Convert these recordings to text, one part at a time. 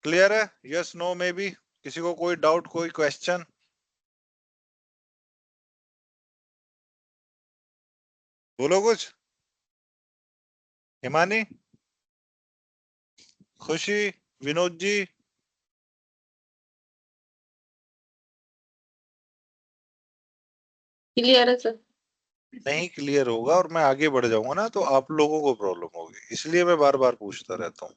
Clear है? Yes no maybe? किसी को कोई डाउट, कोई क्वेश्चन? बोलो कुछ। हिमानी, खुशी, विनोद जी? क्लियर है सर। नहीं क्लियर होगा और मैं आगे बढ़ जाऊंगा ना तो आप लोगों को प्रॉब्लम होगी, इसलिए मैं बार बार पूछता रहता हूँ।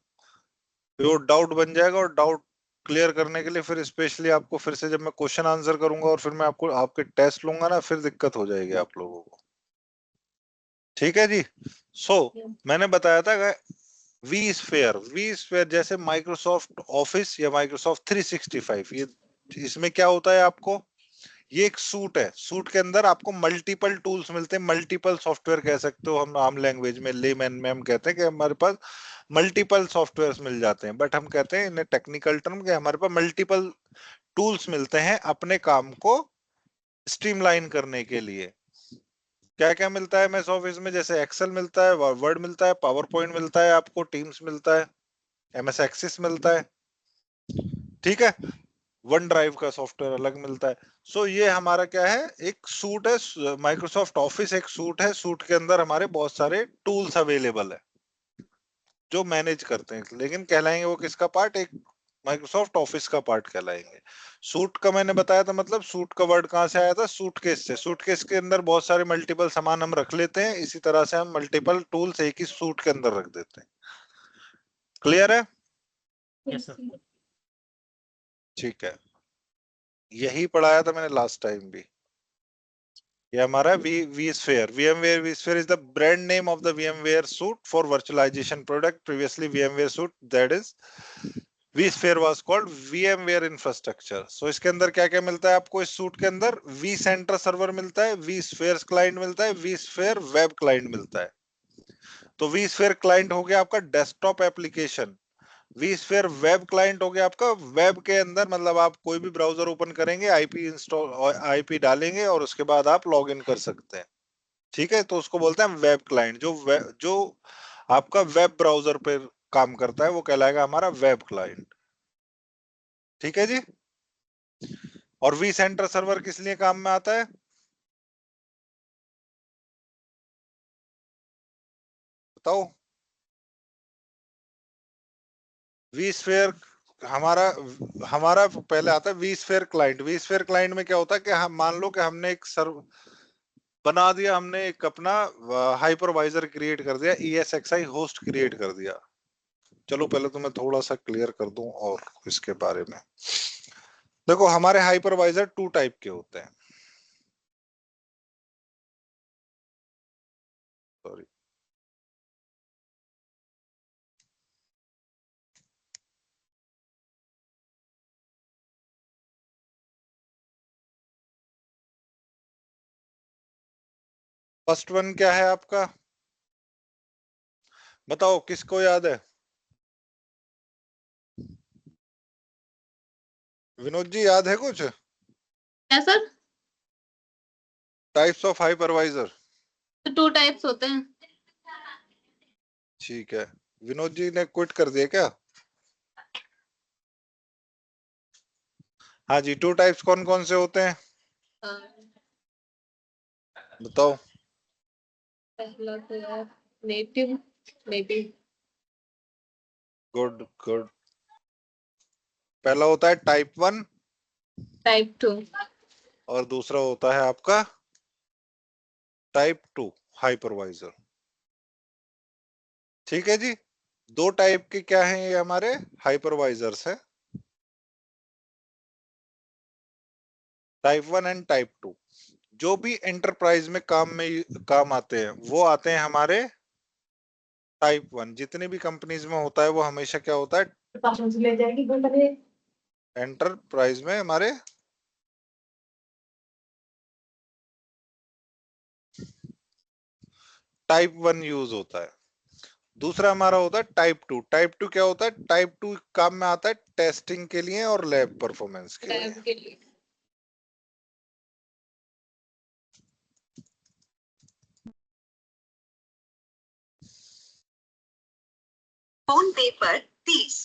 फिर वो डाउट बन जाएगा और डाउट क्लियर करने के लिए फिर स्पेशली आपको फिर से जब मैं क्वेश्चन आंसर करूंगा और फिर मैं आपको आपके टेस्ट लूंगा ना, फिर दिक्कत हो जाएगी आप लोगों को। ठीक है जी। सो मैंने बताया था वी स्फेयर जैसे माइक्रोसॉफ्ट ऑफिस या माइक्रोसॉफ्ट 365, ये इसमें क्या होता है आपको, ये एक सूट है। सूट के अंदर आपको मल्टीपल टूल्स मिलते हैं, मल्टीपल सॉफ्टवेयर कह सकते हो, हम आम लैंग्वेज में लेमैन में हम कहते हैं कि हमारे पास मल्टीपल सॉफ्टवेयर्स मिल जाते हैं, बट हम कहते हैं इन टेक्निकल टर्म कि हमारे पास मल्टीपल टूल्स मिलते हैं अपने काम को स्ट्रीमलाइन करने के लिए। क्या क्या मिलता है एमएस ऑफिस में? जैसे एक्सेल मिलता है, वर्ड मिलता है, पावर पॉइंट मिलता है, आपको टीम्स मिलता है, एमएस एक्सिस मिलता है। ठीक है, वन ड्राइव का सॉफ्टवेयर अलग मिलता है। सो ये हमारा क्या है, एक सूट है। माइक्रोसॉफ्ट ऑफिस एक सूट है, सूट के अंदर हमारे बहुत सारे टूल्स अवेलेबल है जो मैनेज करते हैं, लेकिन कहलाएंगे वो किसका पार्ट, एक माइक्रोसॉफ्ट ऑफिस का पार्ट कहलाएंगे। सूट का मैंने बताया था, मतलब सूट का वर्ड कहाँ से आया था, सूटकेस से। सूटकेस के अंदर बहुत सारे मल्टीपल सामान हम रख लेते हैं, इसी तरह से हम मल्टीपल टूल्स एक ही सूट के अंदर रख देते हैं। क्लियर है? Yes sir. ठीक है, यही पढ़ाया था मैंने लास्ट टाइम भी। ये हमारा vSphere, VMware vSphere is the brand name of the VMware suite for virtualization product. Previously VMware suite, that is vSphere was called VMware infrastructure. So इसके अंदर क्या क्या मिलता है आपको? इस सूट के अंदर vCenter सर्वर मिलता है, vSphere क्लाइंट मिलता है, vSphere वेब क्लाइंट मिलता है। तो vSphere क्लाइंट हो गया आपका desktop application, vSphere web client हो गया आपका वेब के अंदर, मतलब आप कोई भी ब्राउजर ओपन करेंगे, आईपी इंस्टॉल, आईपी डालेंगे और उसके बाद आप लॉग इन कर सकते हैं। ठीक है, तो उसको बोलते हैं वेब क्लाइंट। जो आपका वेब ब्राउजर पे काम करता है वो कहलाएगा हमारा वेब क्लाइंट। ठीक है जी। और वी सेंटर सर्वर किस लिए काम में आता है बताओ? वी स्फेयर हमारा हमारा पहले आता है vSphere client. VSphere client में क्या होता है कि हम मान लो कि हमने एक सर्व बना दिया, हमने एक अपना हाइपरवाइजर क्रिएट कर दिया, ESXi होस्ट क्रिएट कर दिया। चलो पहले तो मैं थोड़ा सा क्लियर कर दूं और इसके बारे में। देखो हमारे हाइपरवाइजर टू टाइप के होते हैं। सॉरी, फर्स्ट वन क्या है आपका, बताओ किसको याद है? विनोद जी याद है कुछ? क्या सर? Types of hypervisor. तो टू टाइप्स होते हैं। ठीक है, विनोद जी ने क्विट कर दिया क्या? हाँ जी, टू टाइप्स कौन कौन से होते हैं बताओ? पहला तो यार native may be. Good good. पहला होता है टाइप वन टाइप टू। और दूसरा होता है आपका टाइप टू हाइपरवाइजर। ठीक है जी, दो टाइप के क्या हैं ये हमारे हाइपरवाइजर्स हैं, type one and type two. जो भी एंटरप्राइज में काम आते हैं वो आते हैं हमारे टाइप वन। जितनी भी कंपनीज में होता है वो हमेशा क्या होता है, ले जाएगी घंटे। एंटरप्राइज में हमारे टाइप वन यूज होता है। दूसरा हमारा होता है टाइप टू। टाइप टू क्या होता है, टाइप टू काम में आता है टेस्टिंग के लिए और लैब परफॉर्मेंस के लिए। लैब के लिए। फोन पे पर 30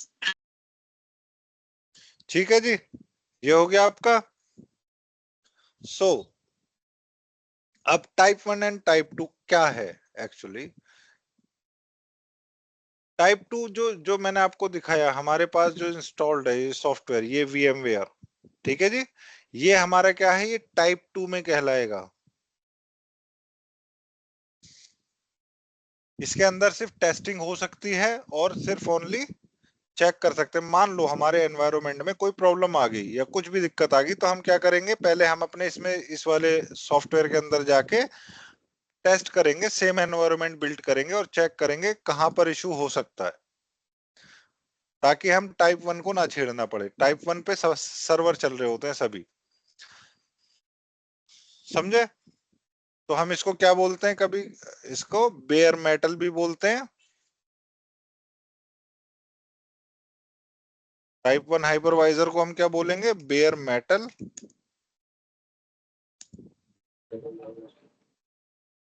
ठीक है जी, ये हो गया आपका। सो अब टाइप 1 एंड टाइप 2 क्या है एक्चुअली। टाइप 2 जो जो मैंने आपको दिखाया, हमारे पास जो इंस्टॉल्ड है ये सॉफ्टवेयर, ये VMware, ठीक है जी, ये हमारा क्या है, ये टाइप 2 में कहलाएगा। इसके अंदर सिर्फ टेस्टिंग हो सकती है और सिर्फ ओनली चेक कर सकते हैं। मान लो हमारे एनवायरनमेंट में कोई प्रॉब्लम आ गई या कुछ भी दिक्कत आ गई, तो हम क्या करेंगे, पहले हम अपने इसमें इस वाले सॉफ्टवेयर के अंदर जाके टेस्ट करेंगे, सेम एनवायरनमेंट बिल्ड करेंगे और चेक करेंगे कहां पर इशू हो सकता है, ताकि हम टाइप 1 को ना छेड़ना पड़े। टाइप 1 पे सर्वर चल रहे होते हैं सभी, समझे। तो हम इसको क्या बोलते हैं, कभी इसको बेयर मेटल भी बोलते हैं। टाइप 1 हाइपरवाइजर को हम क्या बोलेंगे, बेयर मेटल,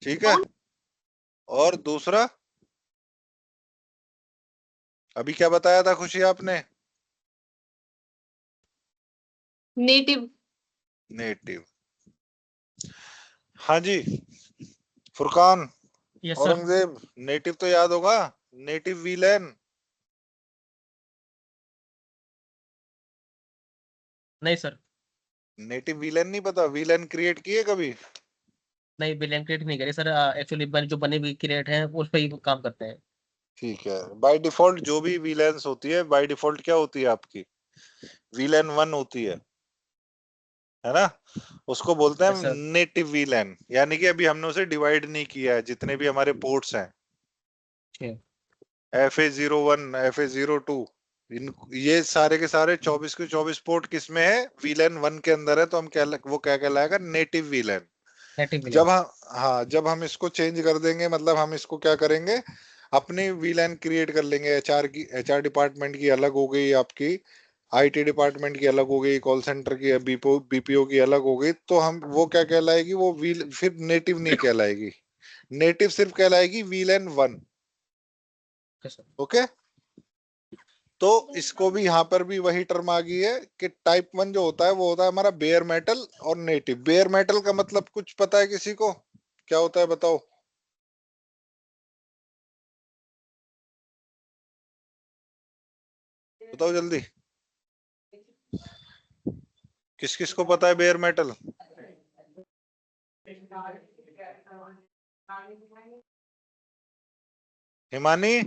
ठीक है। और दूसरा अभी क्या बताया था खुशी आपने, नेटिव। नेटिव। हाँ जी Furqan, yes sir. Aurangzeb, native तो याद होगा, नेटिव वीलैन। नहीं सर, नेटिव वीलैन नहीं पता, वीलैन क्रिएट किए कभी। नहीं बिलियन क्रिएट नहीं करी सर। एक्चुअली जो बनी हुई क्रिएट है उस पर ही काम करते हैं। ठीक है, बाय डिफॉल्ट जो भी वीलैंस होती है बाय डिफॉल्ट क्या होती है आपकी, वीलैन 1 होती है ना। उसको बोलते यस हैं सर। नेटिव वीलैन, यानी कि अभी हमने उसे डिवाइड नहीं किया है, जितने भी हमारे पोर्ट्स हैं, ठीक FA01, FA02, इन ये सारे के सारे 24 के 24 पोर्ट किस में है, वीलैन 1 के अंदर है। तो हम क्या, वो क्या कहलाएगा, नेटिव वीलैन। नेटिव जब बिलियन। हम, हाँ जब हम इसको चेंज कर देंगे, मतलब हम इसको क्या करेंगे, अपनी वीलैन क्रिएट कर लेंगे। HR डिपार्टमेंट की अलग हो गई, आपकी IT डिपार्टमेंट की अलग हो गई, कॉल सेंटर की, BPO की अलग हो गई। तो हम वो क्या कहलाएगी, वो वील फिर नेटिव नहीं कहलाएगी, नेटिव सिर्फ कहलाएगी वीलैन 1। Yes sir. ओके, तो इसको भी यहाँ पर भी वही टर्म आ गई है कि टाइप 1 जो होता है वो होता है हमारा बेयर मेटल और नेटिव। बेयर मेटल का मतलब कुछ पता है किसी को, क्या होता है बताओ, बताओ जल्दी, किस किस को पता है bear metal. Himani,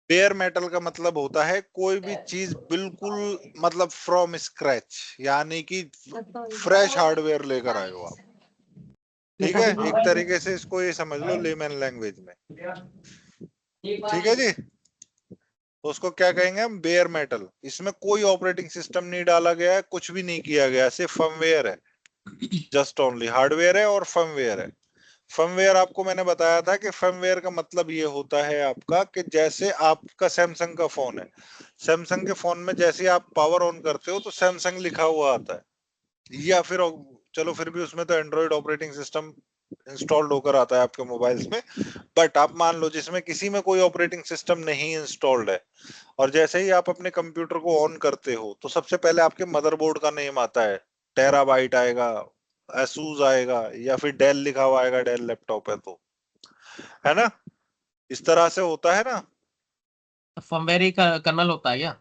bear metal का मतलब होता है कोई भी चीज बिल्कुल, मतलब फ्रॉम स्क्रैच, यानी कि फ्रेश हार्डवेयर लेकर आए हो आप। ठीक है, एक तरीके से इसको ये समझ लो लेमन लैंग्वेज में, ठीक है जी। तो उसको क्या कहेंगे हम, बेयर मेटल। इसमें कोई ऑपरेटिंग सिस्टम नहीं डाला गया है, कुछ भी नहीं किया गया, सिर्फ फर्मवेयर है, जस्ट ओनली हार्डवेयर है और फर्मवेयर है। फर्मवेयर आपको मैंने बताया था कि फर्मवेयर का मतलब ये होता है आपका, कि जैसे आपका सैमसंग का फोन है, सैमसंग के फोन में जैसे ही आप पावर ऑन करते हो तो सैमसंग लिखा हुआ आता है, या फिर चलो फिर भी उसमें तो एंड्रॉइड ऑपरेटिंग सिस्टम इंस्टॉल्ड होकर आता है आपके मोबाइल्स में। बट आप मान लो जिसमें किसी में कोई ऑपरेटिंग सिस्टम नहीं इंस्टॉल्ड है, और जैसे ही आप अपने कंप्यूटर को ऑन करते हो तो सबसे पहले आपके मदरबोर्ड का नेम आता है, टेराबाइट आएगा, एसूस आएगा, या फिर डेल लिखा हुआ आएगा, डेल लैपटॉप है तो, है ना, इस तरह से होता है ना। फर्मवेयर ही कर्नल होता है क्या?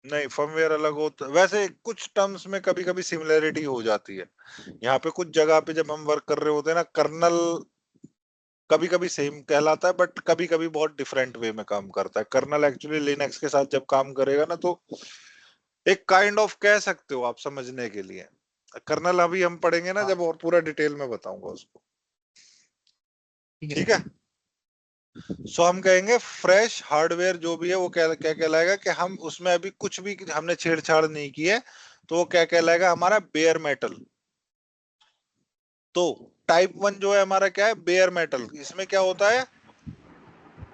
नहीं, फर्मवेयर अलग होता है, वैसे कुछ टर्म्स में कभी कभी सिमिलरिटी हो जाती है। यहाँ पे कुछ जगह पे जब हम वर्क कर रहे होते हैं ना, कर्नल कभी कभी सेम कहलाता है, बट कभी कभी बहुत डिफरेंट वे में काम करता है। कर्नल एक्चुअली लिनक्स के साथ जब काम करेगा ना, तो एक काइंड ऑफ कह सकते हो आप समझने के लिए। कर्नल अभी हम पढ़ेंगे ना जब, और पूरा डिटेल में बताऊंगा उसको, ठीक है ठीक सर। है। सो हम कहेंगे फ्रेश हार्डवेयर जो भी है वो क्या क्या कहलाएगा, कि हम उसमें अभी कुछ भी हमने छेड़छाड़ नहीं की है, तो वो क्या कहलाएगा, हमारा बेयर मेटल। तो टाइप 1 जो है हमारा क्या है, बेयर मेटल। इसमें क्या होता है,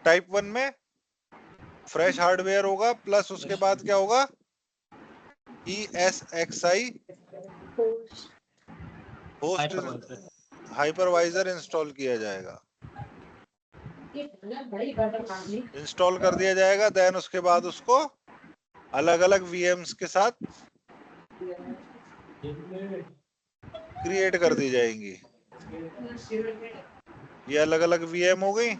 टाइप 1 में फ्रेश हार्डवेयर होगा, प्लस उसके बाद क्या होगा, ESXi होस्ट हाइपरवाइजर इंस्टॉल किया जाएगा, इंस्टॉल कर दिया जाएगा, देन उसके बाद उसको अलग अलग वीएम्स के साथ क्रिएट कर दी जाएंगी। ये अलग अलग वीएम हो गई।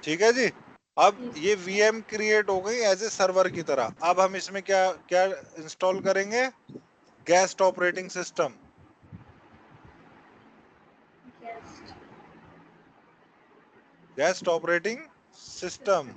ठीक है जी। अब ये वीएम क्रिएट हो गई एज ए सर्वर की तरह। अब हम इसमें क्या क्या इंस्टॉल करेंगे? Guest operating system. Guest operating system.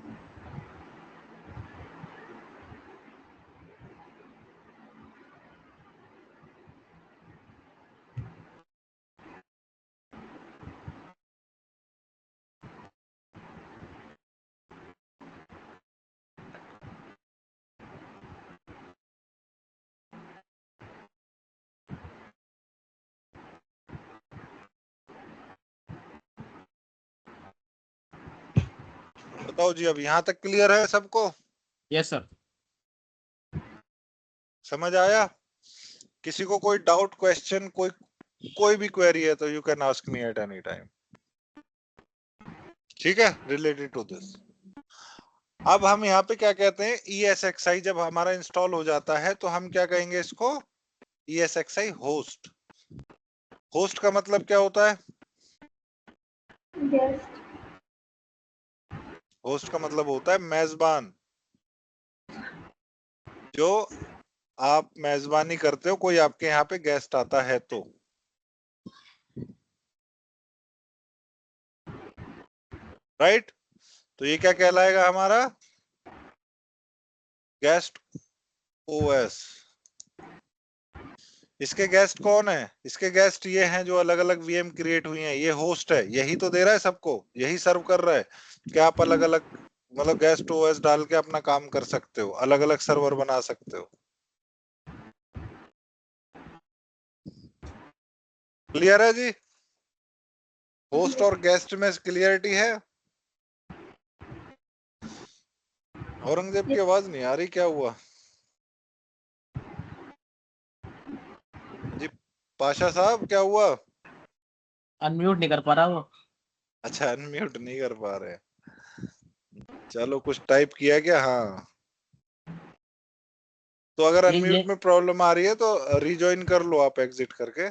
बताओ जी, अब यहां तक क्लियर है सबको? Yes sir. समझ आया? किसी को कोई डाउट, क्वेश्चन, कोई भी क्वेरी है तो you can ask me at any time. ठीक है, रिलेटेड टू दिस। अब हम यहाँ पे क्या कहते हैं, ESXi जब हमारा इंस्टॉल हो जाता है तो हम क्या कहेंगे इसको? ESXi host. होस्ट का मतलब क्या होता है? होस्ट का मतलब होता है मेजबान। जो आप मेजबानी करते हो, कोई आपके यहाँ पे गेस्ट आता है तो। राइट? तो ये क्या कहलाएगा हमारा? Guest OS. इसके गेस्ट कौन है? इसके गेस्ट ये हैं जो अलग अलग वीएम क्रिएट हुई हैं। ये होस्ट है, यही तो दे रहा है सबको, यही सर्व कर रहा है कि आप अलग अलग मतलब गेस्ट ओएस डाल के अपना काम कर सकते हो, अलग अलग सर्वर बना सकते हो। क्लियर है जी? होस्ट और गेस्ट में क्लियरिटी है? औरंगजेब की आवाज नहीं आ रही, क्या हुआ जी? पाशा साहब क्या हुआ? अनम्यूट नहीं कर पा रहा वो। अच्छा, अनम्यूट नहीं कर पा रहे। चलो, कुछ टाइप किया क्या? हाँ, तो अगर अनम्यूट में प्रॉब्लम आ रही है तो रिजॉइन कर लो आप एग्जिट करके।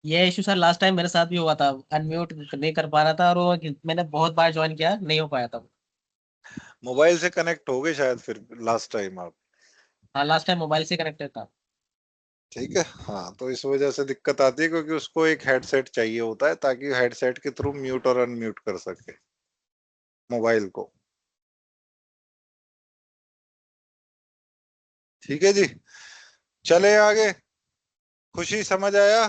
ये इशू सर लास्ट टाइम मेरे साथ भी हुआ था, अनम्यूट नहीं कर पा रहा था और वो मैंने बहुत बार ज्वाइन किया, नहीं हो पाया था। मोबाइल से कनेक्ट हो गए शायद फिर लास्ट टाइम आप। हाँ लास्ट टाइम मोबाइल से कनेक्टेड था। ठीक है, हाँ, तो इस वजह से दिक्कत आती है क्योंकि उसको एक हेडसेट चाहिए होता है ताकि हेडसेट के थ्रू म्यूट और अनम्यूट कर सके मोबाइल को। ठीक है जी, चले आगे। खुशी, समझ आया?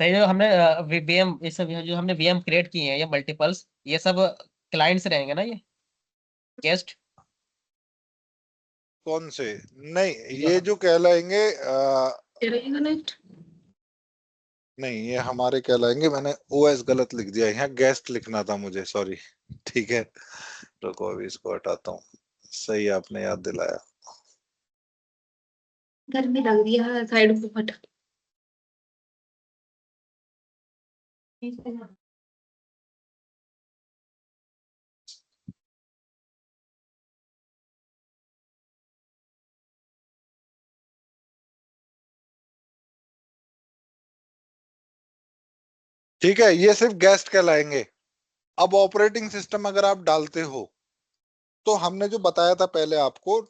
सही। जो हमने वीएम ये सब जो हमने वीएम क्रिएट किए हैं ये मल्टीपल्स, ये सब क्लाइंट्स रहेंगे ना ये गेस्ट? कौन से? नहीं, जो ये जो कहलाएंगे कनेक्ट। नहीं, ये हमारे कहलाएंगे। मैंने ओएस गलत लिख दिया, यहाँ गेस्ट लिखना था मुझे, सॉरी। ठीक है, रुको अभी इसको हटाता हूँ। सही, आपने याद दिलाया। गर्मी लग रही है, साइड पे फट। ठीक है, ये सिर्फ गेस्ट कहलाएंगे। अब ऑपरेटिंग सिस्टम अगर आप डालते हो तो हमने जो बताया था पहले आपको,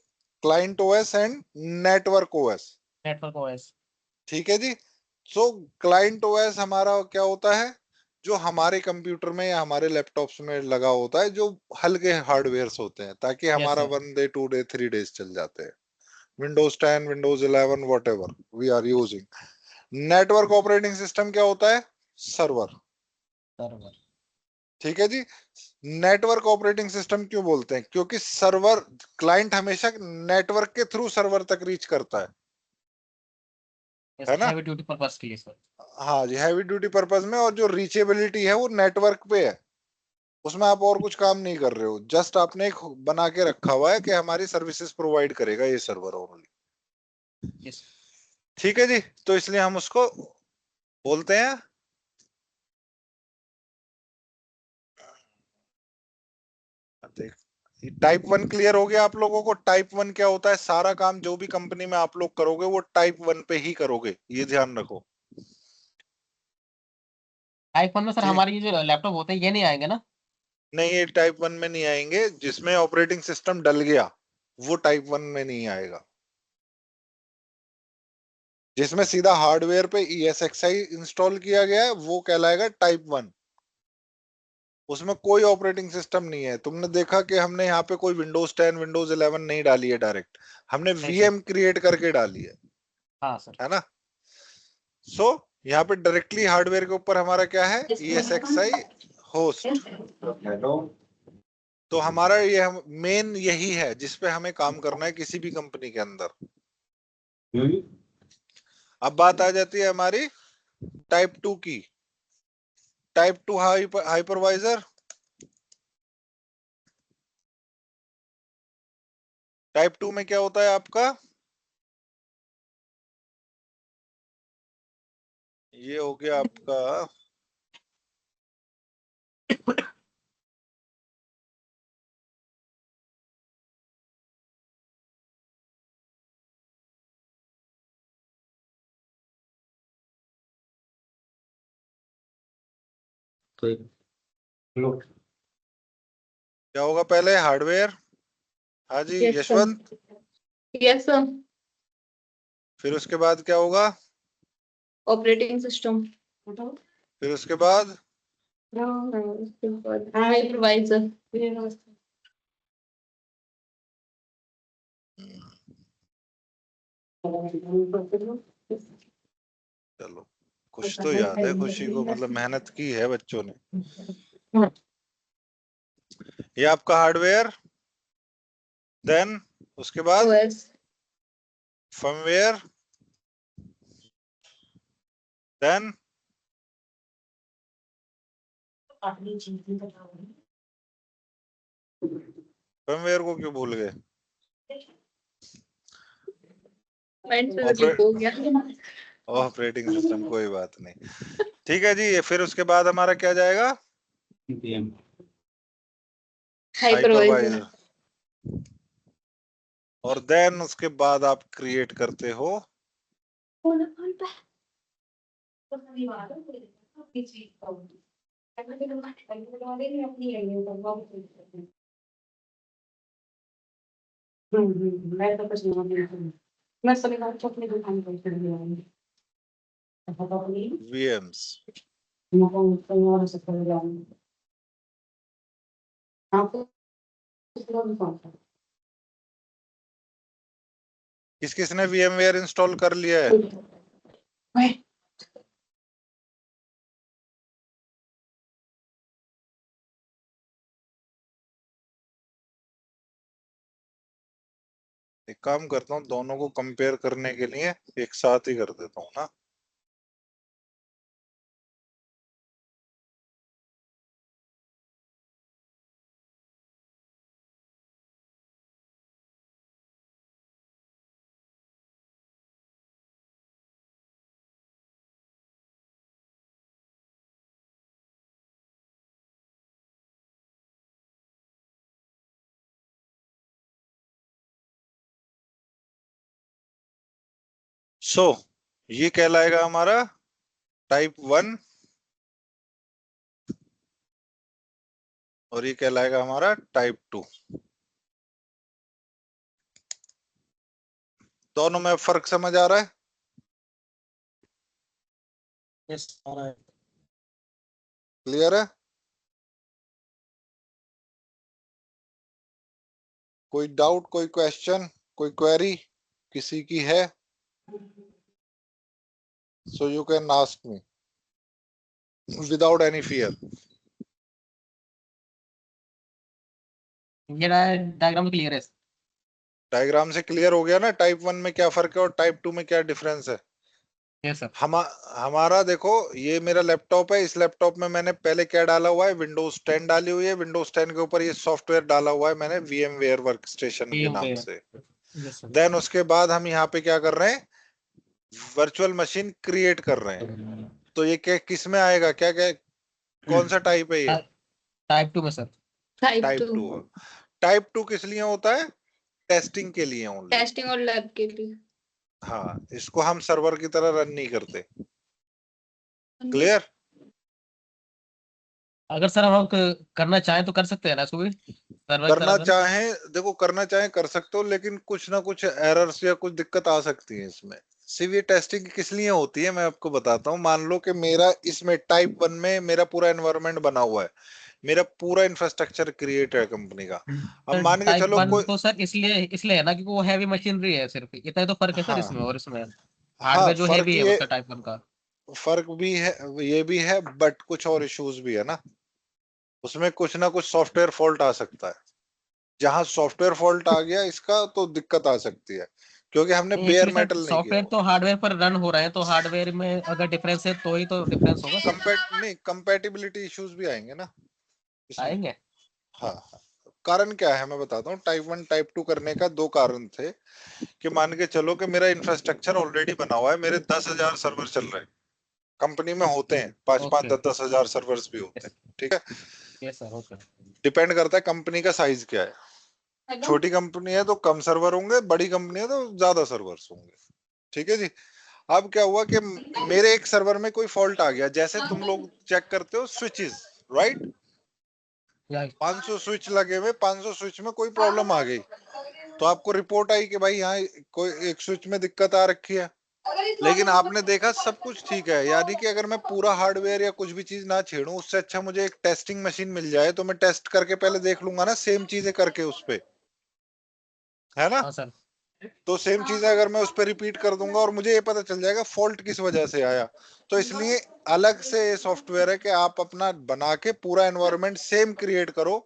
client OS and network OS. Network OS. ठीक है जी। सो क्लाइंट ओएस हमारा क्या होता है? जो हमारे कंप्यूटर में या हमारे लैपटॉप्स में लगा होता है, जो हल्के हार्डवेयर्स होते हैं ताकि यस हमारा सर। 1 डे 2 डे 3 डेज चल जाते हैं। Windows 10, Windows 11, whatever we are using. Network operating system क्या होता है? सर्वर। सर्वर। ठीक है जी। नेटवर्क ऑपरेटिंग सिस्टम क्यों बोलते हैं? क्योंकि सर्वर, क्लाइंट हमेशा नेटवर्क के थ्रू सर्वर तक रीच करता यस है ना? हैवी ड्यूटी पर्पस के लिए सर। हाँ जी, हैवी ड्यूटी पर्पस में, और जो रीचेबिलिटी है वो नेटवर्क पे है। उसमें आप और कुछ काम नहीं कर रहे हो, जस्ट आपने एक बना के रखा हुआ है कि हमारी सर्विसेज प्रोवाइड करेगा ये सर्वर ओनली। yes. ठीक है जी, तो इसलिए हम उसको बोलते हैं टाइप 1। क्लियर हो गया आप लोगों को? टाइप 1 क्या होता है? सारा काम जो भी कंपनी में आप लोग करोगे वो टाइप 1 पे ही करोगे, ये ध्यान रखो। आईफोन में सर हमारे ये जो लैपटॉप होते हैं ये नहीं आएंगे ना? नहीं, ये टाइप 1 में नहीं आएंगे। जिसमें ऑपरेटिंग सिस्टम डल गया वो टाइप 1 में नहीं आएगा। जिसमें सीधा हार्डवेयर पे ESXi इंस्टॉल किया गया है वो कहलाएगा टाइप 1। उसमें कोई ऑपरेटिंग सिस्टम नहीं है। तुमने देखा कि हमने यहाँ पे कोई विंडोज 10 विंडोज 11 नहीं डाली है, डायरेक्ट हमने नहीं सर। VM क्रिएट करके डाली हाँ सर। है ना? सो यहाँ पे डायरेक्टली हार्डवेयर के ऊपर हमारा क्या है? ESXi host. तो हमारा ये मेन यही है जिसपे हमें काम करना है किसी भी कंपनी के अंदर। अब बात आ जाती है हमारी टाइप 2 की। Type 2 hypervisor. टाइप 2 में क्या होता है आपका? ये हो गया आपका क्या होगा पहले? हार्डवेयर। हाँ जी यशवंत। Yes sir. फिर उसके बाद क्या होगा? Operating system. फिर उसके बाद हाइपरवाइजर। चलो, कुछ तो याद है खुशी को, मतलब मेहनत की है बच्चों ने। ये आपका हार्डवेयर। देन उसके बाद ओएस। फर्मवेयर। देन फर्मवेयर को क्यों भूल गए? हो गया। ऑपरेटिंग सिस्टम, कोई बात नहीं। ठीक है जी, फिर उसके बाद हमारा क्या जाएगा? हाइपरवाइजर। हाइपरवाइजर। और देन उसके बाद आप क्रिएट करते हो VMs। किस किस ने VMware इंस्टॉल कर लिया है? एक काम करता हूँ, दोनों को कंपेयर करने के लिए एक साथ ही कर देता हूँ ना। सो ये कहलाएगा हमारा टाइप 1 और ये कहलाएगा हमारा टाइप 2। दोनों में फर्क समझ आ रहा है? यस आ रहा है। क्लियर है? कोई डाउट, कोई क्वेश्चन, कोई क्वेरी किसी की है? So you can ask me without any fear. ये डायग्राम क्लियर है? डायग्राम से क्लियर हो गया ना टाइप 1 में क्या फर्क है और टाइप 2 में क्या डिफरेंस है? Yes sir. हमारा देखो, ये मेरा लैपटॉप है। इस लैपटॉप में मैंने पहले क्या डाला हुआ है, विंडोज 10 डाली हुई है। विंडोज 10 के ऊपर ये सॉफ्टवेयर डाला हुआ है मैंने, VMware वर्क स्टेशन के नाम से। Yes sir. देन उसके बाद हम यहाँ पे क्या कर रहे हैं, वर्चुअल मशीन क्रिएट कर रहे हैं। तो ये क्या किस में आएगा, क्या क्या कौन सा टाइप है ये? टाइप 2 में सर। Type type 2 2। टाइप 2 किस लिए होता है? टेस्टिंग के लिए ओनली। टेस्टिंग और लैब के लिए। हाँ, इसको हम सर्वर की तरह रन नहीं करते। क्लियर? अगर सर हम करना चाहें तो कर सकते हैं ना इसको भी सर्वर की करना तरह रन। चाहें, देखो करना चाहें कर सकते हो, लेकिन कुछ ना कुछ एरर्स या कुछ दिक्कत आ सकती है इसमें। सिर्फ ये टेस्टिंग किस लिए होती है मैं आपको बताता हूँ। मान लो कि मेरा इसमें टाइप 1 में मेरा पूरा एनवायरनमेंट बना हुआ है, मेरा पूरा इंफ्रास्ट्रक्चर क्रिएट है कंपनी का। अब सर मान के टाइप चलो 1 कोई, तो सर इसलिए है ना क्योंकि वो हैवी मशीनरी है, सिर्फ इतना ही तो फर्क है सर हाँ इसमें और इसमें। हाँ, हार्डवेयर जो फर्क हैवी है ये, उसका टाइप 1 का। फर्क भी है, ये भी है, बट कुछ और इश्यूज भी है ना। उसमें कुछ ना कुछ सॉफ्टवेयर फॉल्ट आ सकता है। जहां सॉफ्टवेयर फॉल्ट आ गया इसका तो दिक्कत आ सकती है, क्योंकि हमने बेयर एक्चुअली सर मेटल नहीं किया सॉफ्टवेयर हुआ। तो हार्डवेयर पर रन हो रहा है, तो हार्डवेयर में अगर डिफरेंस है तो ही तो डिफरेंस होगा सर। नहीं, कंपैटिबिलिटी इश्यूज भी आएंगे ना इसमें। आएंगे। हाँ हाँ। कारण क्या है मैं बताता हूँ। टाइप 1 टाइप 2 करने का दो कारण थे। कि मान के चलो कि मेरा इंफ्रास्ट्रक्चर ऑलरेडी बना हुआ है, मेरे 10,000 सर्वर चल रहे हैं। कंपनी में होते हैं पांच पांच ओके। 10,000 सर्वर्स भी होते हैं। ठीक है, यस सर। ओके। डिपेंड करता है कंपनी का साइज क्या है। हेलो। छोटी कंपनी है तो कम सर्वर होंगे, बड़ी कंपनी है तो ज्यादा सर्वर्स होंगे। ठीक है जी। अब क्या हुआ कि मेरे एक सर्वर में कोई फॉल्ट आ गया, जैसे तुम लोग चेक करते हो स्विचेस, राइट? या 500 स्विच लगे हुए, 500 स्विच में कोई प्रॉब्लम आ गई, तो आपको रिपोर्ट आई कि भाई यहाँ कोई एक स्विच में दिक्कत आ रखी है। लेकिन आपने देखा सब कुछ ठीक है, यानी कि अगर मैं पूरा हार्डवेयर या कुछ भी चीज ना छेड़ूं, उससे अच्छा मुझे एक टेस्टिंग मशीन मिल जाए, तो मैं टेस्ट करके पहले देख लूंगा ना, सेम चीजें करके उस पे, है ना? हाँ सर। तो सेम चीजें अगर मैं उस पर रिपीट कर दूंगा और मुझे ये पता चल जाएगा फॉल्ट किस वजह से आया। तो इसलिए अलग से सॉफ्टवेयर है कि आप अपना बना के पूरा एनवायरनमेंट सेम क्रिएट करो।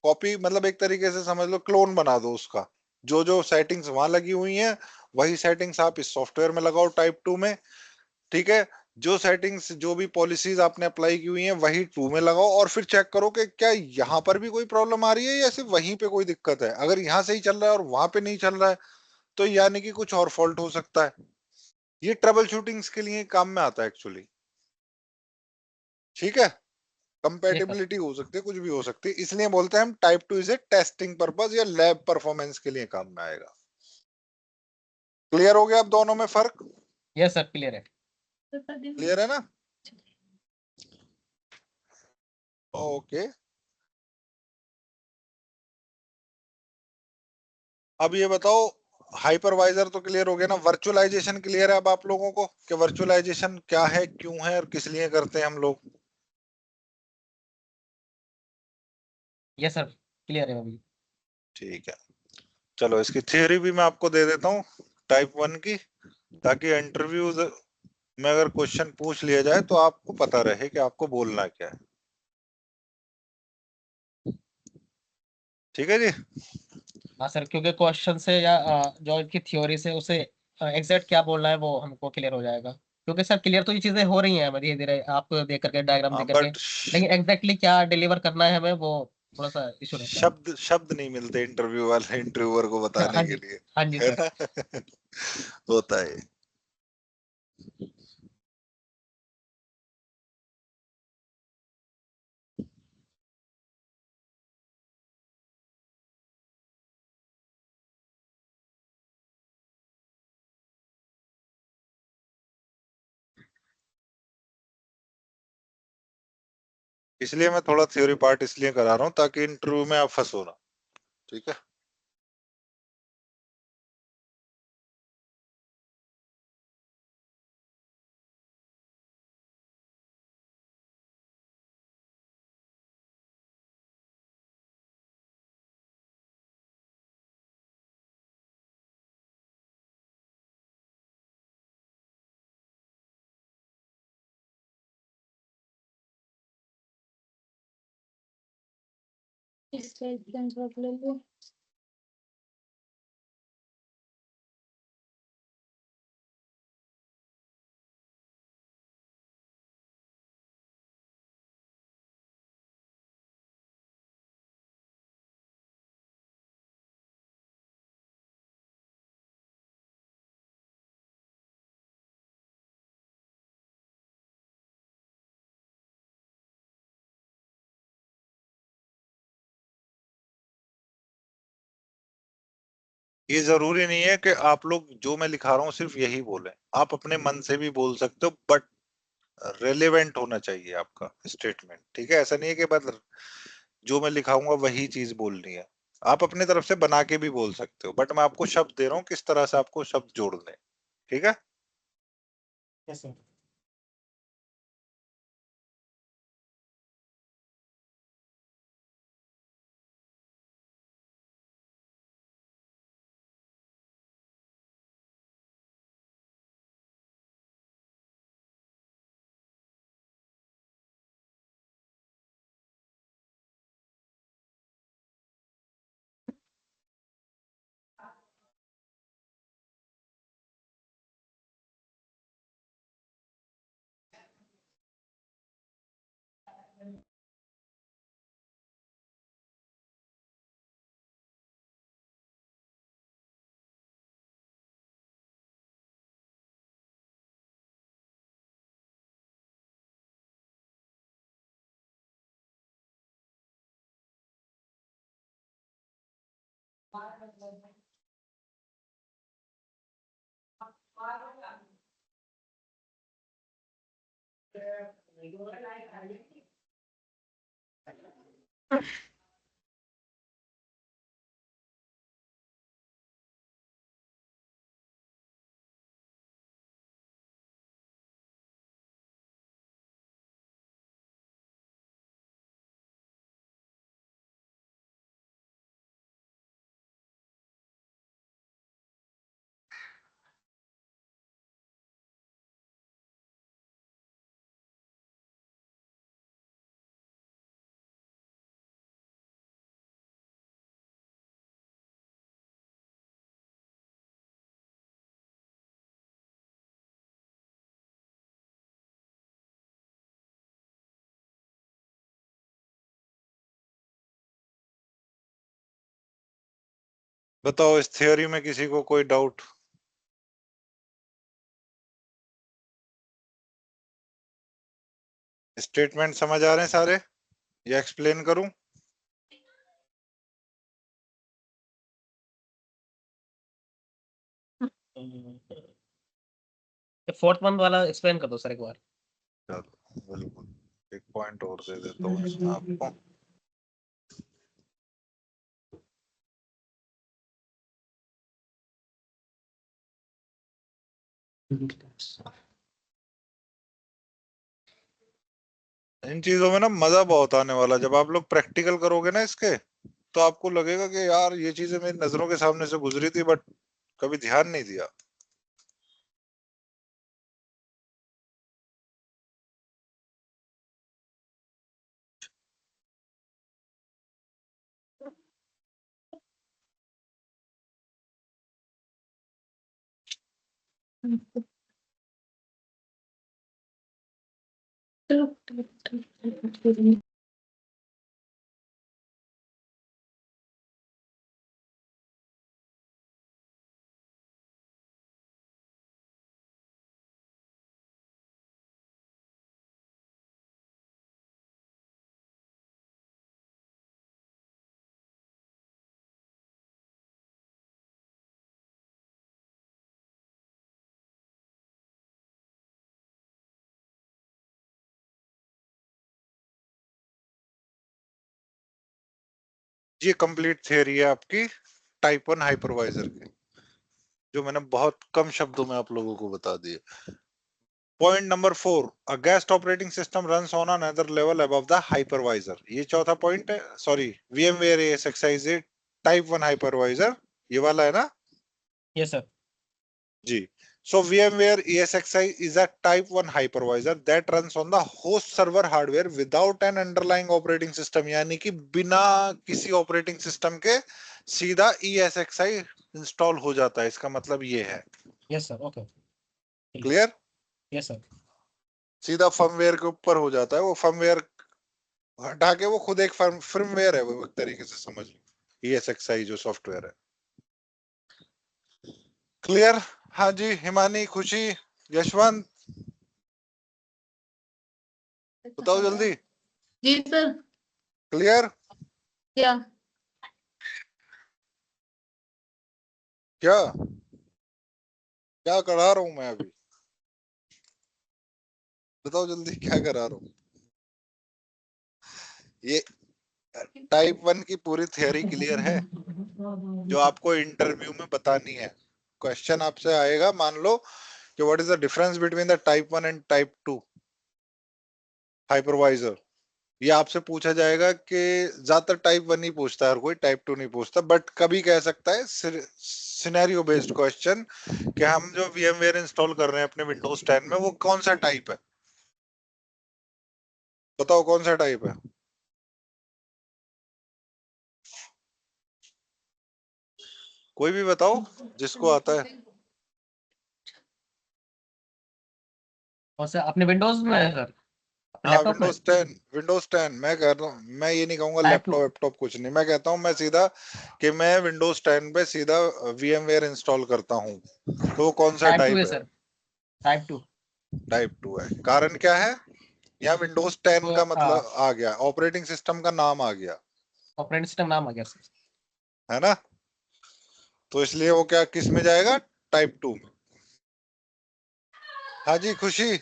कॉपी मतलब एक तरीके से समझ लो, क्लोन बना दो उसका। जो जो सेटिंग्स वहां लगी हुई हैं, वही सेटिंग्स आप इस सॉफ्टवेयर में लगाओ टाइप 2 में। ठीक है, जो सेटिंग्स जो भी पॉलिसीज आपने अप्लाई की हुई हैं वही 2 में लगाओ, और फिर चेक करो कि क्या यहाँ पर भी कोई प्रॉब्लम आ रही है या सिर्फ वहीं पे कोई दिक्कत है। अगर यहाँ सही चल रहा है और वहां पे नहीं चल रहा है, तो यानी कि कुछ और फॉल्ट हो सकता है। ये ट्रबल शूटिंग्स के लिए काम में आता है एक्चुअली। ठीक है, यस सर। कंपैटिबिलिटी हो सकती है, कुछ भी हो सकती है, इसलिए बोलते हैं हम टाइप 2 इसे टेस्टिंग पर्पस या लैब परफॉर्मेंस के लिए काम में आएगा। क्लियर हो गया अब दोनों में फर्क? यस सर क्लियर है। क्लियर है ना? ओके। अब ये बताओ, हाइपरवाइजर तो क्लियर हो गया ना, वर्चुअलाइजेशन क्लियर है अब आप लोगों को कि वर्चुअलाइजेशन क्या है, क्यों है और किस लिए करते हैं हम लोग? यस सर क्लियर है अभी। ठीक है, चलो इसकी थियरी भी मैं आपको दे देता हूँ टाइप 1 की, ताकि इंटरव्यू में अगर क्वेश्चन पूछ लिया जाए तो आपको पता रहे कि आपको बोलना क्या है। ठीक है जी। हाँ सर क्योंकि क्वेश्चन से या जो इनकी थ्योरी से उसे एग्जैक्ट क्या बोलना है वो हमको क्लियर हो जाएगा, क्योंकि सर क्लियर तो ये चीजें हो रही हैं धीरे धीरे आप देख करके डायग्राम देख करके, बट लेकिन एग्जैक्टली क्या डिलीवर करना है हमें वो थोड़ा सा इशू रहता है। शब्द शब्द नहीं मिलते इंटरव्यू वाले इंटरव्यूअर को बताने हाँ के जी। लिए, हाँ जी है सर। ना? होता है। इसलिए मैं थोड़ा थ्योरी पार्ट इसलिए करा रहा हूँ ताकि इंटरव्यू में आप फंसो ना। ठीक है। इस टाइप ले लो। ये जरूरी नहीं है कि आप लोग जो मैं लिखा रहा हूँ सिर्फ यही बोलें, आप अपने मन से भी बोल सकते हो, बट रेलेवेंट होना चाहिए आपका स्टेटमेंट, ठीक है? ऐसा नहीं है कि बस जो मैं लिखाऊंगा वही चीज बोलनी है, आप अपने तरफ से बना के भी बोल सकते हो, बट मैं आपको शब्द दे रहा हूँ किस तरह से आपको शब्द जोड़ने, ठीक है? Yes sir. बताओ इस थ्योरी में किसी को कोई डाउट? स्टेटमेंट समझ आ रहे हैं सारे या एक्सप्लेन करूं? फोर्थ वन वाला एक्सप्लेन कर दो सर एक बार। चलो बिल्कुल, एक पॉइंट और दे देता हूँ इसमें आपको। इन चीजों में ना मजा बहुत आने वाला, जब आप लोग प्रैक्टिकल करोगे ना इसके, तो आपको लगेगा कि यार ये चीजें मेरी नजरों के सामने से गुजरी थी बट कभी ध्यान नहीं दिया। चलो ये कंप्लीट थियरी है आपकी टाइप 1 हाइपरवाइजर की, जो मैंने बहुत कम शब्दों में आप लोगों को बता दी। Point number 4, a guest operating system runs on another level above the hypervisor. ये चौथा पॉइंट है, sorry, VMware ESXi is a type 1 hypervisor, ये वाला है ना यस सर। जी? So VMware ESXi is a type 1 hypervisor that runs on the host server hardware without an underlying operating system, यानी कि बिना किसी ऑपरेटिंग सिस्टम के सीधा ESXi इंस्टॉल हो जाता है, इसका मतलब ये है। Yes sir. Okay. Clear? Yes sir. सीधा फर्मवेयर के ऊपर हो जाता है, वो फर्मवेयर हटा के वो खुद एक फर्मवेयर है, वो एक तरीके से समझ लो ESXi जो सॉफ्टवेयर है। क्लियर? हाँ जी, हिमानी, खुशी, यशवंत, बताओ जल्दी। जी सर। क्लियर? क्या? क्या क्या करा रहा हूं मैं अभी? बताओ जल्दी, क्या करा रहा हूँ? ये टाइप 1 की पूरी थ्योरी क्लियर है जो आपको इंटरव्यू में बतानी है। क्वेश्चन आपसे आएगा, मान लो कि what is the difference between the type 1 and type 2 hypervisor. ये आपसे पूछा जाएगा कि ज्यादातर टाइप 1 ही पूछता है, हर कोई टाइप 2 नहीं पूछता, बट कभी कह सकता है सिनेरियो बेस्ड क्वेश्चन कि हम जो VMware इंस्टॉल कर रहे हैं अपने विंडोज 10 में वो कौन सा टाइप है। बताओ कौन सा टाइप है? कोई भी बताओ जिसको आता है। और सर अपने विंडोज में है सर, अपने हाँ, लैपटॉप में विंडोज 10 मैं कह रहा हूँ। मैं ये नहीं कहूंगा टाइप 2। लैपटॉप लैपटॉप कुछ नहीं, मैं कहता हूँ मैं सीधा कि मैं विंडोज 10 पे सीधा VMware इंस्टॉल करता हूँ, तो वो कौन सा टाइप 2 है टाइप है? Sir, type 2। टाइप 2 है। कारण क्या है? यहाँ विंडोज 10 तो का मतलब आ गया, ऑपरेटिंग सिस्टम का नाम आ गया, ऑपरेटिंग सिस्टम नाम आ गया सर। है ना? तो इसलिए वो क्या किस में जाएगा? टाइप 2 में। हाँ जी खुशी।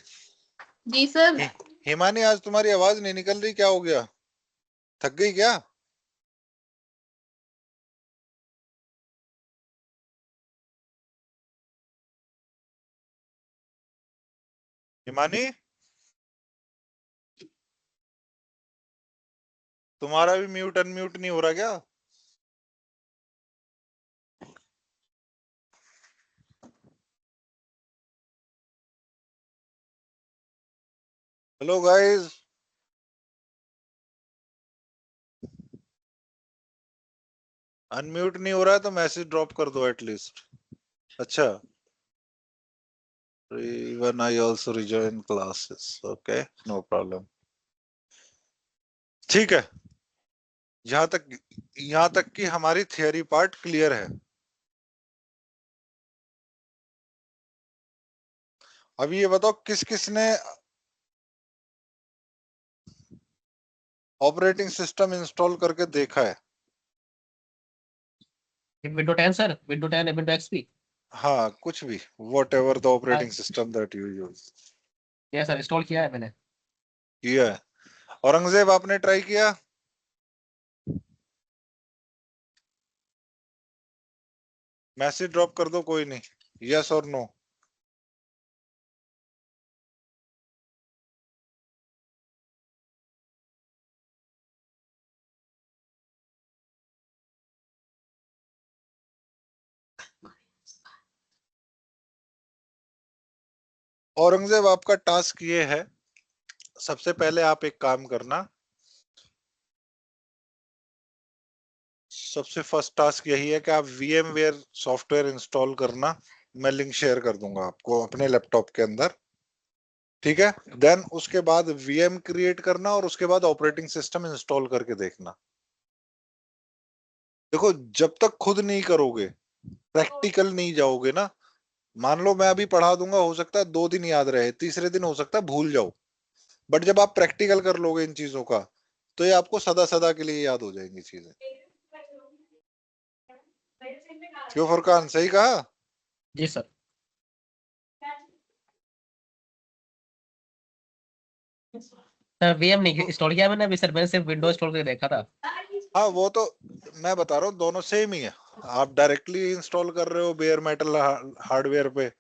जी सर। हि- हिमानी आज तुम्हारी आवाज नहीं निकल रही, क्या हो गया? थक गई क्या? हिमानी, तुम्हारा भी म्यूट अनम्यूट नहीं हो रहा क्या? Hello guys. अनम्यूट नहीं हो रहा है तो मैसेज ड्रॉप कर दो एटलीस्ट। अच्छा, even I also rejoin classes, okay, no problem। ठीक है, यहाँ तक यहाँ तक कि हमारी थियरी पार्ट क्लियर है। अभी ये बताओ किस किस ने ऑपरेटिंग सिस्टम इंस्टॉल करके देखा है? Window 10 sir, window 10 window XP. हाँ, कुछ भी, what ever the operating system that you use. ये सर इंस्टॉल किया है मैंने। किया है। औरंगजेब आपने ट्राई किया? मैसेज ड्रॉप कर दो, कोई नहीं, यस और नो। औरंगजेब आपका टास्क ये है, सबसे पहले आप एक काम करना, सबसे फर्स्ट टास्क यही है कि आप VMware सॉफ्टवेयर इंस्टॉल करना। मैं लिंक शेयर कर दूंगा आपको अपने लैपटॉप के अंदर, ठीक है? देन उसके बाद VM क्रिएट करना और उसके बाद ऑपरेटिंग सिस्टम इंस्टॉल करके देखना। देखो, जब तक खुद नहीं करोगे, प्रैक्टिकल नहीं जाओगे ना, मान लो मैं अभी पढ़ा दूंगा, हो सकता है 2 दिन याद रहे, तीसरे दिन हो सकता है भूल जाओ, बट जब आप प्रैक्टिकल कर लोगे इन चीजों का, तो ये आपको सदा सदा के लिए याद हो जाएंगी चीजें। क्यों फुरकान, सही कहा? जी सर। सर वीएम नहीं तो इंस्टॉल किया मैंने अभी सर, मैंने सिर्फ विंडोज इंस्टॉल करके देखा था। हाँ, वो तो मैं बता रहा हूँ, दोनों सेम ही है। आप डायरेक्टली इंस्टॉल कर रहे हो बेयर मेटल हार्डवेयर पे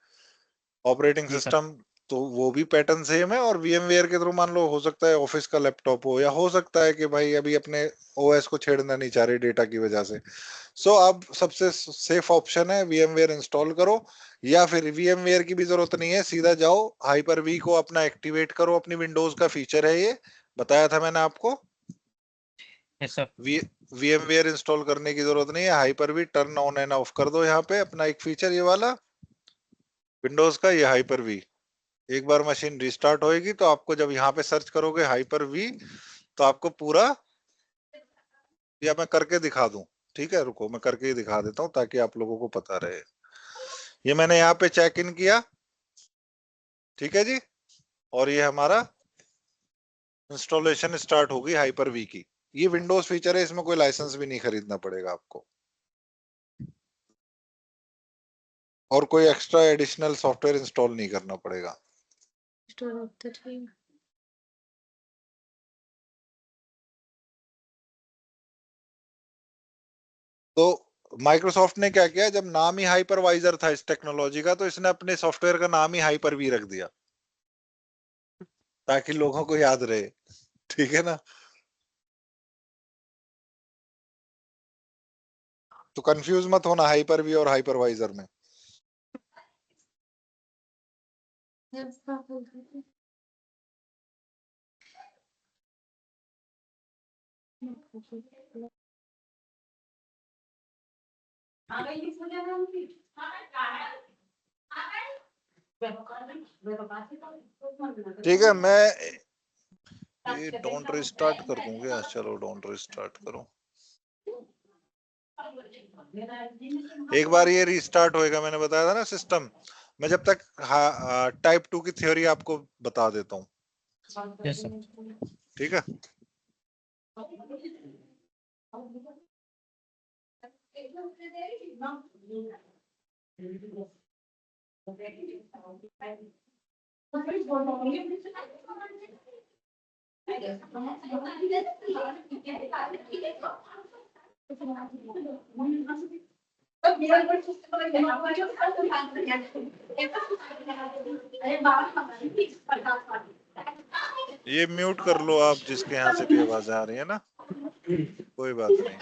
ऑपरेटिंग जी सर। सिस्टम, तो वो भी पैटर्न सेम है। और VMware के थ्रू मान लो, हो सकता है ऑफिस का लैपटॉप हो, या हो सकता है कि भाई अभी अपने OS को छेड़ना नहीं चाह रहे डेटा की वजह से, सो अब सबसे सेफ ऑप्शन है VMware इंस्टॉल करो। या फिर VMware की भी जरूरत नहीं है, सीधा जाओ हाइपर वी को अपना एक्टिवेट करो, अपनी विंडोज का फीचर है ये, बताया था मैंने आपको। Yes sir. VMware इंस्टॉल करने की जरूरत नहीं है, Hyper V turn on and off कर दो यहाँ पे, अपना एक फीचर ये वाला विंडोज का, ये हाइपर वी। एक बार मशीन रिस्टार्ट होएगी तो आपको, जब यहाँ पे सर्च करोगे हाइपर वी, तो आपको पूरा, या मैं करके दिखा दूं? ठीक है, रुको मैं करके ही दिखा देता हूँ ताकि आप लोगों को पता रहे। ये मैंने यहाँ पे चेक इन किया, ठीक है जी, और ये हमारा इंस्टॉलेशन स्टार्ट होगी हाइपर वी की। ये विंडोज फीचर है, इसमें कोई लाइसेंस भी नहीं खरीदना पड़ेगा आपको। और कोई एक्स्ट्रा एडिशनल सॉफ्टवेयर इंस्टॉल नहीं करना पड़ेगा। तो माइक्रोसॉफ्ट ने क्या किया, जब नाम ही हाइपरवाइजर था इस टेक्नोलॉजी का, तो इसने अपने सॉफ्टवेयर का नाम ही हाइपर भी रख दिया ताकि लोगों को याद रहे। ठीक है ना? तो कंफ्यूज मत होना हाइपर भी और हाइपरवाइजर में। ठीक है, मैं ये डोंट रिस्टार्ट कर दूं क्या? चलो डोंट रिस्टार्ट करो। एक बार ये रिस्टार्ट होएगा, मैंने बताया था ना सिस्टम। मैं जब तक टाइप 2 की थ्योरी आपको बता देता हूँ। Yes sir. ठीक है। ये म्यूट कर लो आप, जिसके यहाँ से भी आवाजें आ रही है ना, कोई बात नहीं।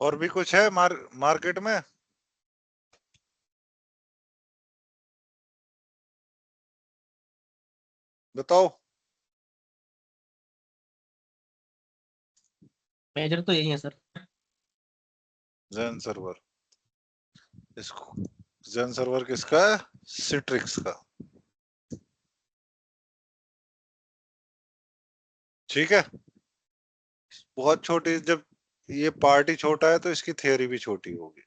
और भी कुछ है मार्केट में? बताओ। मेजर तो यही है सर। zen server. इसको zen सर्वर किसका है? सिट्रिक्स का। ठीक है। बहुत छोटी, जब ये पार्टी छोटा है तो इसकी थियरी भी छोटी होगी।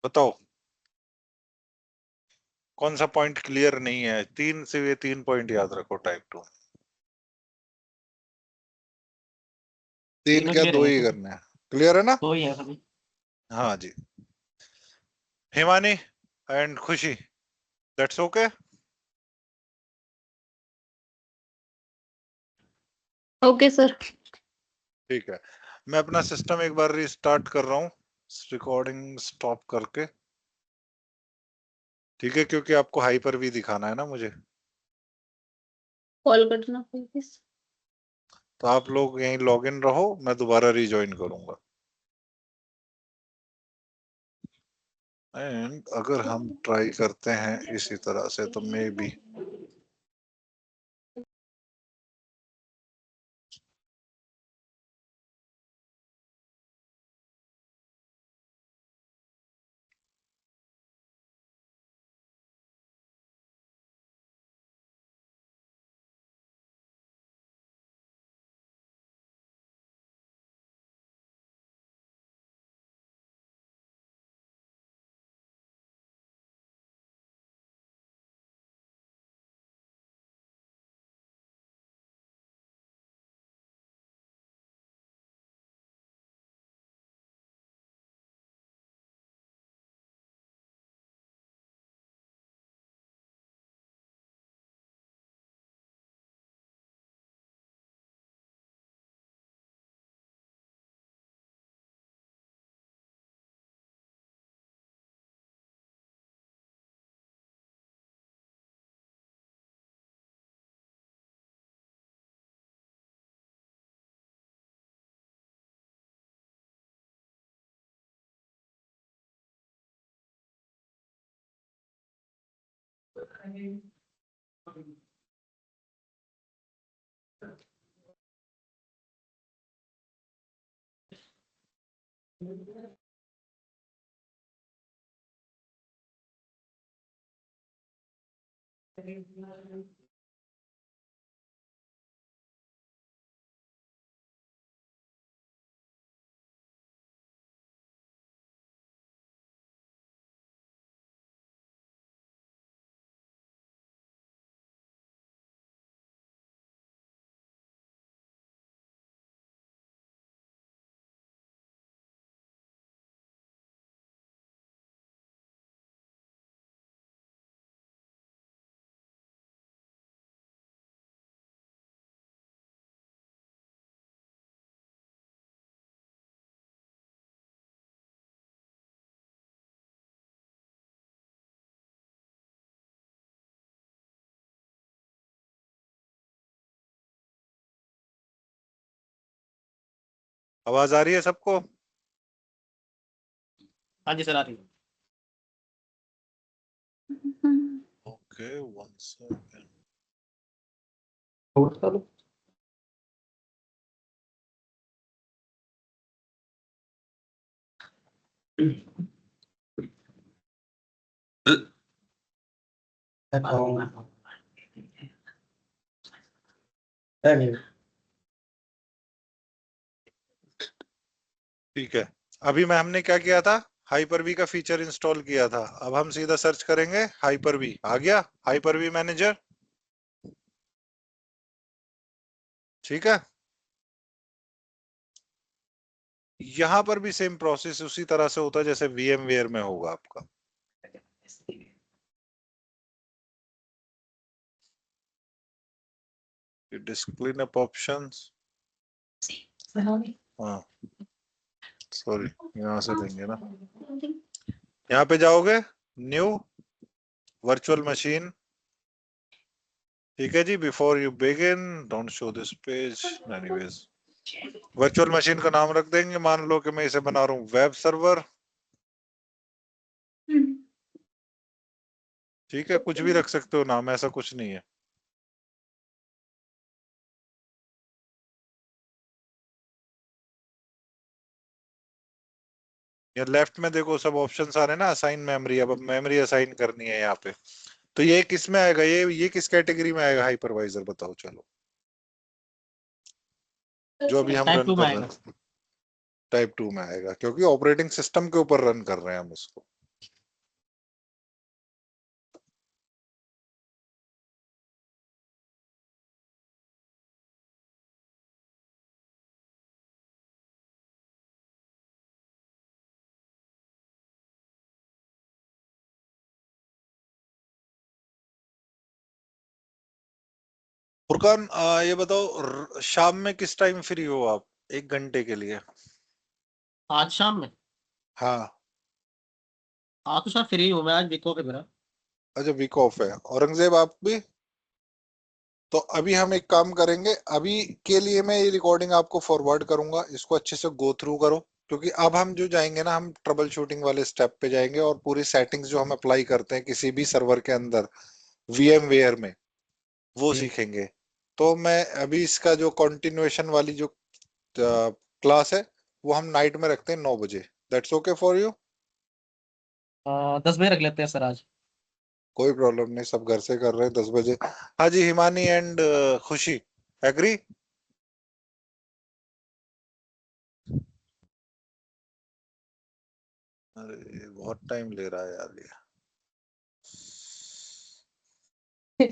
बताओ कौन सा पॉइंट क्लियर नहीं है? 3 से ये 3 पॉइंट याद रखो टाइप 2। 3 तीनों क्या, क्लियर 2 है ही सर। करने हैं। क्लियर है ना? दो ही है सभी। हाँ जी। हिमानी एंड खुशी, दैट्स ओके। Okay sir. ठीक है, मैं अपना सिस्टम एक बार रिस्टार्ट कर रहा हूँ, रिकॉर्डिंग स्टॉप करके। ठीक है, क्योंकि आपको हाइपर भी दिखाना है ना मुझे। कॉल करना प्लीज। तो आप लोग यहीं लॉग इन रहो, मैं दोबारा रिज्वाइन करूंगा। एंड अगर हम ट्राई करते हैं इसी तरह से तो मे बी आवाज आ रही है सबको? हाँ जी सर, आ रही है। Okay, one second. और चलो। ठीक है, अभी मैं हमने क्या किया था, हाइपर वी का फीचर इंस्टॉल किया था। अब हम सीधा सर्च करेंगे हाइपर वी। आ गया हाइपर वी मैनेजर। ठीक है, यहां पर भी सेम प्रोसेस उसी तरह से होता है जैसे VMware में होगा आपका। डिस्प्ले अप ऑप्शंस, हाँ सॉरी, यहां से देंगे ना। यहाँ पे जाओगे, न्यू वर्चुअल मशीन। ठीक है जी, before you begin don't show this page anyways. Virtual machine का नाम रख देंगे, मान लो कि मैं इसे बना रहा हूँ वेब सर्वर। ठीक है, कुछ भी रख सकते हो नाम, ऐसा कुछ नहीं है। या लेफ्ट में देखो सब ऑप्शंस आ रहे हैं ना, असाइन मेमोरी। अब मेमोरी असाइन करनी है यहाँ पे। तो ये किस में आएगा, ये किस कैटेगरी में आएगा हाइपरवाइजर, बताओ चलो, जो अभी हम टाइप रन 2 में कर रहे आएगा। हैं। टाइप 2 में आएगा क्योंकि ऑपरेटिंग सिस्टम के ऊपर रन कर रहे हैं हम इसको। फुरकान, ये बताओ, शाम में किस टाइम फ्री हो आप, 1 घंटे के लिए? आज शाम में? हाँ। आज तो सर फ्री हूँ मैं, आज वीक ऑफ है मेरा। अच्छा, वीक ऑफ है। औरंगजेब आप भी? तो अभी हम एक काम करेंगे, अभी के लिए मैं ये रिकॉर्डिंग आपको फॉरवर्ड करूंगा, इसको अच्छे से गो थ्रू करो। क्योंकि अब हम जो जाएंगे ना, हम ट्रबल शूटिंग वाले स्टेप पे जाएंगे और पूरी सेटिंग्स जो हम अप्लाई करते हैं किसी भी सर्वर के अंदर VMware में, वो जी सीखेंगे। तो मैं अभी इसका जो कंटिन्यूएशन वाली जो क्लास है वो हम नाइट में रखते हैं 9 बजे। That's okay for you? 10 बजे रख लेते हैं सर आज। कोई प्रॉब्लम नहीं, सब घर से कर रहे हैं 10 बजे। हाँ जी, हिमानी एंड खुशी एग्री? अरे बहुत टाइम ले रहा है यार ये।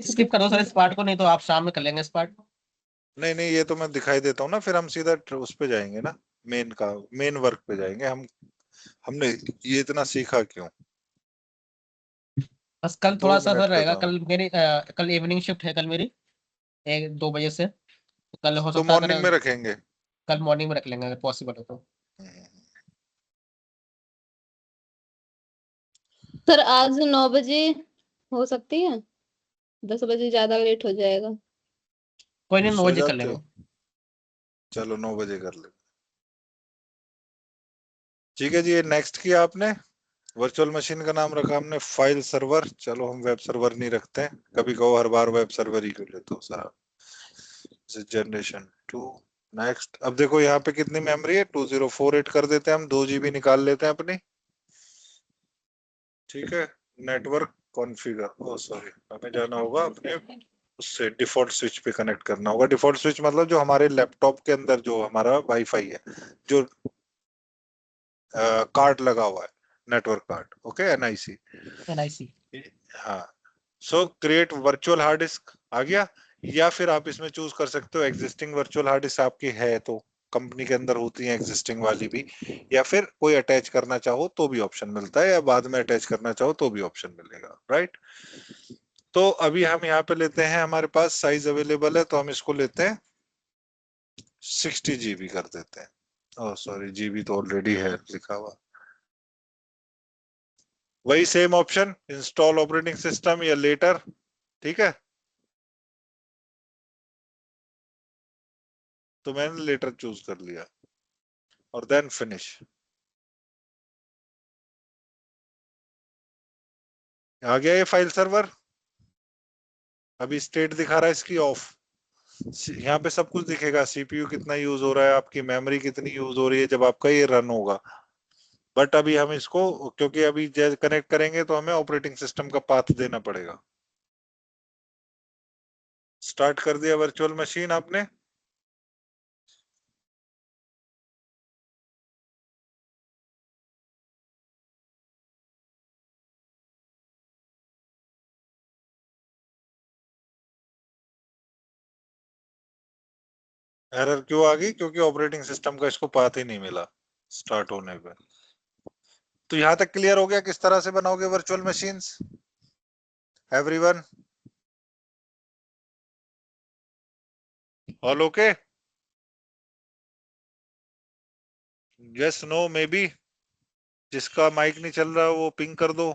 स्किप कर दो सर इस पार्ट को, नहीं तो आप शाम में कर लेंगे इस पार्ट। नहीं नहीं, ये तो मैं दिखाई देता हूँ ना, फिर हम सीधा उस पे जाएंगे ना, मेन वर्क पे जाएंगे हम। हमने ये इतना सीखा क्यों? बस कल दो थोड़ा सा मिनट सर का रहेगा, काम। कल मेरी कल इवनिंग शिफ्ट है कल मेरी, 1-2 बजे से। तो कल हो तो सकता है मॉर्निंग अगर में रखेंगे। कल मॉर्निंग में रख लेंगे अगर पॉसिबल हो तो। सर आज 9 बजे हो सकती है? 10 बजे ज्यादा लेट हो जाएगा। कोई नहीं, 9 सो बजे कर जाते लेंगे। हो? चलो 9 बजे कर ले। ठीक है जी, ये नेक्स्ट किया आपने। वर्चुअल मशीन का नाम रखा हमने फाइल सर्वर। चलो हम वेब सर्वर नहीं रखते हैं, कभी कहो हर बार वेब सर्वर ही क्यों लेते हो साहब। जनरेशन 2। नेक्स्ट, अब देखो यहाँ पे कितनी मेमोरी है, 2048 कर देते हैं हम, 2 GB निकाल लेते हैं अपनी। ठीक है। नेटवर्क कॉन्फ़िगर, ओ सॉरी, हमें जाना होगा अपने उससे डिफॉल्ट स्विच पे कनेक्ट करना होगा। डिफॉल्ट स्विच मतलब जो हमारे लैपटॉप के अंदर जो हमारा वाईफाई है, जो कार्ड लगा हुआ है, network card. Okay, NIC। NIC। हाँ। So create virtual hard disk आ गया। या फिर आप इसमें चूज कर सकते हो, एग्जिस्टिंग वर्चुअल हार्ड डिस्क आपकी है तो कंपनी के अंदर होती है एग्जिस्टिंग वाली भी, या फिर कोई अटैच करना चाहो तो भी ऑप्शन मिलता है, या बाद में अटैच करना चाहो तो भी ऑप्शन मिलेगा, राइट। तो अभी हम यहाँ पे लेते हैं, हमारे पास साइज अवेलेबल है तो हम इसको लेते हैं 60 GB कर देते हैं। ओह सॉरी, GB तो ऑलरेडी है लिखा हुआ। वही same option, install operating system या लेटर। ठीक है, तो मैंने लेटर चूज कर लिया और देन फिनिश। आ गया ये फाइल सर्वर। अभी स्टेट दिखा रहा है इसकी ऑफ। यहाँ पे सब कुछ दिखेगा, CPU कितना यूज हो रहा है, आपकी मेमोरी कितनी यूज हो रही है जब आपका ये रन होगा। बट अभी हम इसको, क्योंकि अभी जैसे कनेक्ट करेंगे तो हमें ऑपरेटिंग सिस्टम का पाथ देना पड़ेगा। स्टार्ट कर दिया वर्चुअल मशीन आपने। एरर क्यों आ गई? क्योंकि ऑपरेटिंग सिस्टम का इसको पाथ ही नहीं मिला स्टार्ट होने पे। तो यहां तक क्लियर हो गया किस तरह से बनाओगे virtual machines, everyone? All okay? Yes, no, maybe. जिसका माइक नहीं चल रहा वो पिंग कर दो।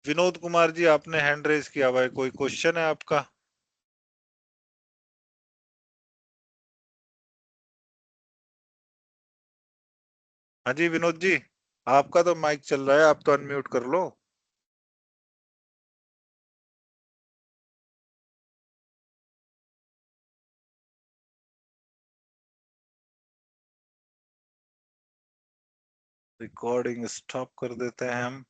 विनोद कुमार जी, आपने हैंड रेज किया हुआ है, कोई क्वेश्चन है आपका? हाँ जी विनोद जी, आपका तो माइक चल रहा है, आप तो अनम्यूट कर लो। रिकॉर्डिंग स्टॉप कर देते हैं हम।